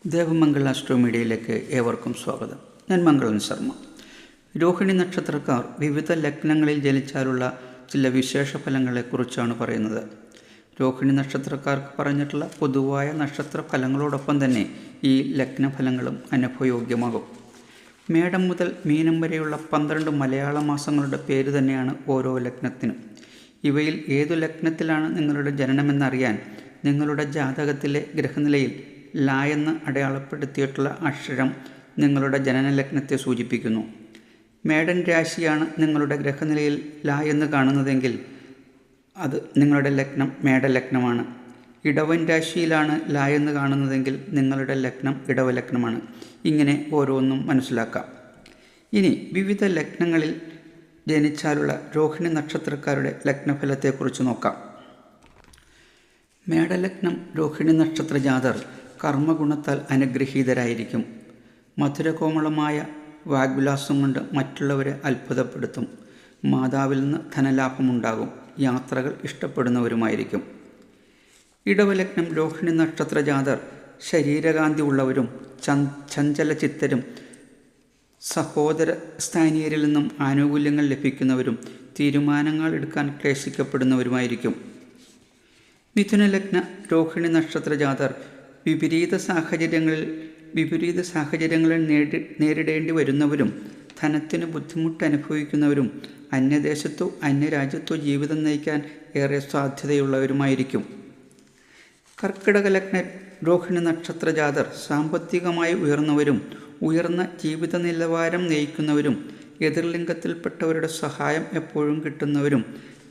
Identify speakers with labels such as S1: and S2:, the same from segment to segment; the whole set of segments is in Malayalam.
S1: ദേവമംഗൾ ആസ്ട്രോ മീഡിയയിലേക്ക് ഏവർക്കും സ്വാഗതം. ഞാൻ മംഗളൻ ശർമ്മ. രോഹിണി നക്ഷത്രക്കാർ വിവിധ ലഗ്നങ്ങളിൽ ജനിച്ചാലുള്ള ചില വിശേഷ ഫലങ്ങളെക്കുറിച്ചാണ് പറയുന്നത്. രോഹിണി നക്ഷത്രക്കാർക്ക് പറഞ്ഞിട്ടുള്ള പൊതുവായ നക്ഷത്ര ഫലങ്ങളോടൊപ്പം തന്നെ ഈ ലഗ്നഫലങ്ങളും അനുഭവയോഗ്യമാകും. മേടം മുതൽ മീനം വരെയുള്ള 12 മലയാള മാസങ്ങളുടെ പേര് തന്നെയാണ് ഓരോ ലഗ്നത്തിനും. ഇവയിൽ ഏതു ലഗ്നത്തിലാണ് നിങ്ങളുടെ ജനനമെന്നറിയാൻ നിങ്ങളുടെ ജാതകത്തിലെ ഗ്രഹനിലയിൽ ല എന്ന് അടയാളപ്പെടുത്തിയിട്ടുള്ള അക്ഷരം നിങ്ങളുടെ ജനനലഗ്നത്തെ സൂചിപ്പിക്കുന്നു. മേടൻ രാശിയാണ് നിങ്ങളുടെ ഗ്രഹനിലയിൽ ല എന്ന് കാണുന്നതെങ്കിൽ അത് നിങ്ങളുടെ ലഗ്നം മേടലഗ്നമാണ്. ഇടവൻ രാശിയിലാണ് ല എന്ന് കാണുന്നതെങ്കിൽ നിങ്ങളുടെ ലഗ്നം ഇടവലഗ്നമാണ്. ഇങ്ങനെ ഓരോന്നും മനസ്സിലാക്കാം. ഇനി വിവിധ ലഗ്നങ്ങളിൽ ജനിച്ചാലുള്ള രോഹിണി നക്ഷത്രക്കാരുടെ ലഗ്നഫലത്തെക്കുറിച്ച് നോക്കാം. മേടലഗ്നം രോഹിണി നക്ഷത്ര ജാതർ കർമ്മഗുണത്താൽ അനുഗ്രഹീതരായിരിക്കും. മധുരകോമളമായ വാഗ്വിലാസം കൊണ്ട് മറ്റുള്ളവരെ അത്ഭുതപ്പെടുത്തും. മാതാവിൽ നിന്ന് ധനലാഭമുണ്ടാകും. യാത്രകൾ ഇഷ്ടപ്പെടുന്നവരുമായിരിക്കും. ഇടവലഗ്നം രോഹിണി നക്ഷത്ര ജാതർ ശരീരകാന്തി ഉള്ളവരും ചഞ്ചലചിത്തരും സഹോദര സ്ഥാനീയരിൽ നിന്നും ആനുകൂല്യങ്ങൾ ലഭിക്കുന്നവരും തീരുമാനങ്ങൾ എടുക്കാൻ ക്ലേശിക്കപ്പെടുന്നവരുമായിരിക്കും. മിഥുനലഗ്ന രോഹിണി നക്ഷത്ര ജാതർ വിപരീത സാഹചര്യങ്ങളിൽ നേരിടേണ്ടി വരുന്നവരും ധനത്തിന് ബുദ്ധിമുട്ട് അനുഭവിക്കുന്നവരും അന്യദേശത്തോ അന്യരാജ്യത്തോ ജീവിതം നയിക്കാൻ ഏറെ സാധ്യതയുള്ളവരുമായിരിക്കും. കർക്കിടക ലഗ്ന രോഹിണി നക്ഷത്ര ജാതർ സാമ്പത്തികമായി ഉയർന്നവരും ഉയർന്ന ജീവിത നിലവാരം നയിക്കുന്നവരും എതിർലിംഗത്തിൽപ്പെട്ടവരുടെ സഹായം എപ്പോഴും കിട്ടുന്നവരും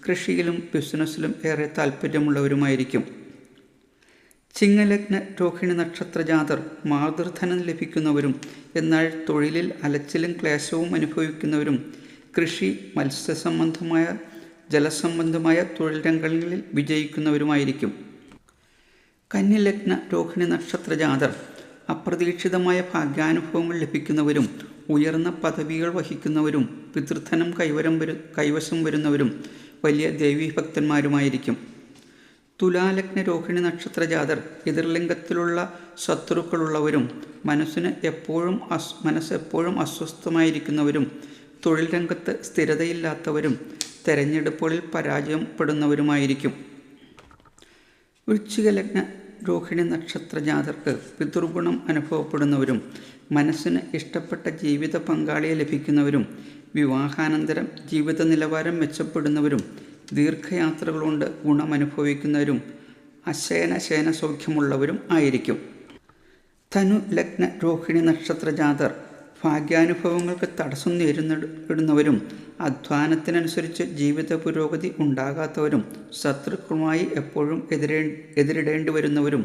S1: കൃഷിയിലും ബിസിനസ്സിലും ഏറെ താല്പര്യമുള്ളവരുമായിരിക്കും. ചിങ്ങലഗ്ന രോഹിണി നക്ഷത്ര ജാതർ മാതൃധനം ലഭിക്കുന്നവരും എന്നാൽ തൊഴിലിൽ അലച്ചിലും ക്ലേശവും അനുഭവിക്കുന്നവരും കൃഷി, മത്സ്യസംബന്ധമായ ജലസംബന്ധമായ തൊഴിൽ രംഗങ്ങളിൽ വിജയിക്കുന്നവരുമായിരിക്കും. കന്യലഗ്ന രോഹിണി നക്ഷത്ര ജാതർ അപ്രതീക്ഷിതമായ ഭാഗ്യാനുഭവങ്ങൾ ലഭിക്കുന്നവരും ഉയർന്ന പദവികൾ വഹിക്കുന്നവരും പിതൃധനം കൈവശം വരുന്നവരും വലിയ ദേവീഭക്തന്മാരുമായിരിക്കും. തുലാലഗ്ന രോഹിണി നക്ഷത്ര ജാതർ എതിർലിംഗത്തിലുള്ള ശത്രുക്കളുള്ളവരും മനസ്സെപ്പോഴും അസ്വസ്ഥമായിരിക്കുന്നവരും തൊഴിൽ രംഗത്ത് സ്ഥിരതയില്ലാത്തവരും തെരഞ്ഞെടുപ്പുകളിൽ പരാജയപ്പെടുന്നവരുമായിരിക്കും. വൃശ്ചിക ലഗ്ന രോഹിണി നക്ഷത്ര ജാതർക്ക് പിതൃഗുണം അനുഭവപ്പെടുന്നവരും മനസ്സിന് ഇഷ്ടപ്പെട്ട ജീവിത പങ്കാളിയെ ലഭിക്കുന്നവരും വിവാഹാനന്തരം ജീവിത നിലവാരം മെച്ചപ്പെടുന്നവരും ദീർഘയാത്രകൾ കൊണ്ട് ഗുണമനുഭവിക്കുന്നവരും അശയന സൗഖ്യമുള്ളവരും ആയിരിക്കും. ധനു ലഗ്ന രോഹിണി നക്ഷത്ര ജാതർ ഭാഗ്യാനുഭവങ്ങൾക്ക് തടസ്സം നേരിടുന്നവരും അധ്വാനത്തിനനുസരിച്ച് ജീവിത പുരോഗതി ഉണ്ടാകാത്തവരും ശത്രുക്കളുമായി എപ്പോഴും എതിരിടേണ്ടി വരുന്നവരും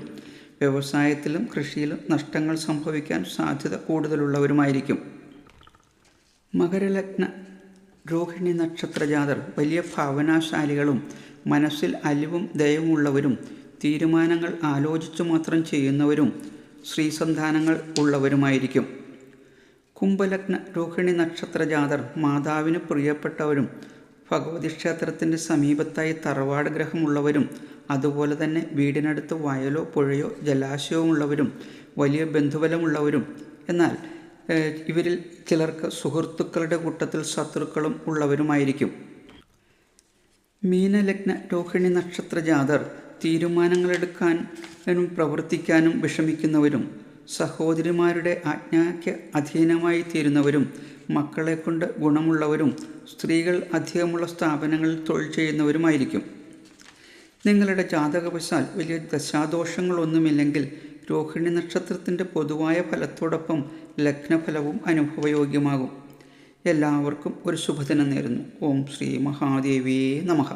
S1: വ്യവസായത്തിലും കൃഷിയിലും നഷ്ടങ്ങൾ സംഭവിക്കാൻ സാധ്യത കൂടുതലുള്ളവരുമായിരിക്കും. മകരലഗ്ന രോഹിണി നക്ഷത്ര ജാതർ വലിയ ഭാവനാശാലികളും മനസ്സിൽ അലിവും ദയവുമുള്ളവരും തീരുമാനങ്ങൾ ആലോചിച്ചു മാത്രം ചെയ്യുന്നവരും ശ്രീസന്താനങ്ങൾ ഉള്ളവരുമായിരിക്കും. കുംഭലഗ്ന രോഹിണി നക്ഷത്ര ജാതർ മാതാവിന് പ്രിയപ്പെട്ടവരും ഭഗവതി ക്ഷേത്രത്തിൻ്റെ സമീപത്തായി തറവാട് ഗ്രഹമുള്ളവരും അതുപോലെ തന്നെ വീടിനടുത്ത് വയലോ പുഴയോ ജലാശയവുമുള്ളവരും വലിയ ബന്ധുബലമുള്ളവരും എന്നാൽ ഇവരിൽ ചിലർക്ക് സുഹൃത്തുക്കളുടെ കൂട്ടത്തിൽ ശത്രുക്കളും ഉള്ളവരുമായിരിക്കും. മീനലഗ്ന രോഹിണി നക്ഷത്ര ജാതർ തീരുമാനങ്ങളെടുക്കാനും പ്രവർത്തിക്കാനും വിഷമിക്കുന്നവരും സഹോദരിമാരുടെ ആജ്ഞയ്ക്ക് അധീനമായി തീരുന്നവരും മക്കളെ കൊണ്ട് ഗുണമുള്ളവരും സ്ത്രീകൾ അധികമുള്ള സ്ഥാപനങ്ങളിൽ തൊഴിൽ ചെയ്യുന്നവരുമായിരിക്കും. നിങ്ങളുടെ ജാതകവശാൽ വലിയ ദശാദോഷങ്ങളൊന്നുമില്ലെങ്കിൽ രോഹിണി നക്ഷത്രത്തിൻ്റെ പൊതുവായ ഫലത്തോടൊപ്പം ലഗ്നഫലവും അനുഭവയോഗ്യമാകും. എല്ലാവർക്കും ഒരു ശുഭദിനം നേരുന്നു. ഓം ശ്രീ മഹാദേവിയേ നമഃ.